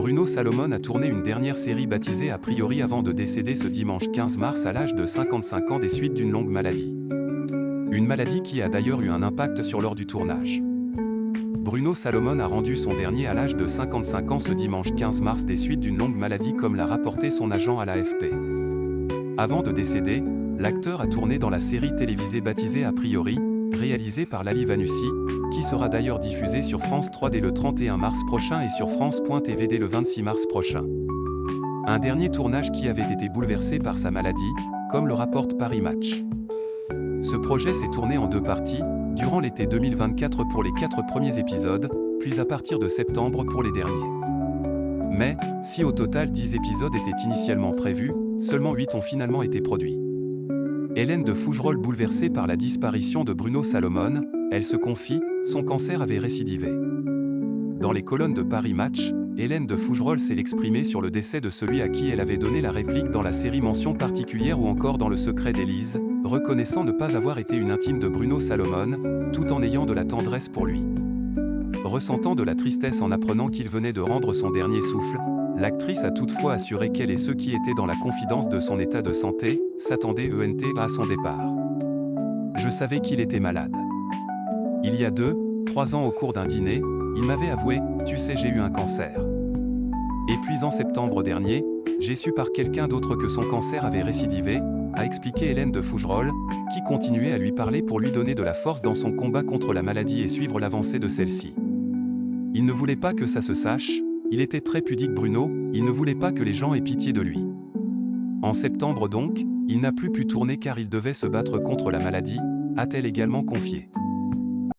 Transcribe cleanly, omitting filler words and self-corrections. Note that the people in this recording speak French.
Bruno Salomon a tourné une dernière série baptisée A priori avant de décéder ce dimanche 15 mars à l'âge de 55 ans des suites d'une longue maladie. Une maladie qui a d'ailleurs eu un impact sur l'heure du tournage. Bruno Salomon a rendu son dernier à l'âge de 55 ans ce dimanche 15 mars des suites d'une longue maladie comme l'a rapporté son agent à l'AFP. Avant de décéder, l'acteur a tourné dans la série télévisée baptisée A priori, réalisée par Lali Vanussi, qui sera d'ailleurs diffusée sur France 3 dès le 31 mars prochain et sur France.tv dès le 26 mars prochain. Un dernier tournage qui avait été bouleversé par sa maladie, comme le rapporte Paris Match. Ce projet s'est tourné en 2 parties, durant l'été 2024 pour les 4 premiers épisodes, puis à partir de septembre pour les derniers. Mais, si au total 10 épisodes étaient initialement prévus, seulement 8 ont finalement été produits. Hélène de Fougerolles bouleversée par la disparition de Bruno Salomon, elle se confie, son cancer avait récidivé. Dans les colonnes de Paris Match, Hélène de Fougerolles s'est exprimée sur le décès de celui à qui elle avait donné la réplique dans la série Mention particulière ou encore dans Le secret d'Élise, reconnaissant ne pas avoir été une intime de Bruno Salomon, tout en ayant de la tendresse pour lui. Ressentant de la tristesse en apprenant qu'il venait de rendre son dernier souffle, l'actrice a toutefois assuré qu'elle et ceux qui étaient dans la confidence de son état de santé s'attendaient à son départ. Je savais qu'il était malade. Il y a 3 ans au cours d'un dîner, il m'avait avoué « Tu sais, j'ai eu un cancer ». Et puis en septembre dernier, j'ai su par quelqu'un d'autre que son cancer avait récidivé, a expliqué Hélène de Fougerolles, qui continuait à lui parler pour lui donner de la force dans son combat contre la maladie et suivre l'avancée de celle-ci. Il ne voulait pas que ça se sache, il était très pudique Bruno, il ne voulait pas que les gens aient pitié de lui. En septembre donc, il n'a plus pu tourner car il devait se battre contre la maladie, a-t-elle également confié.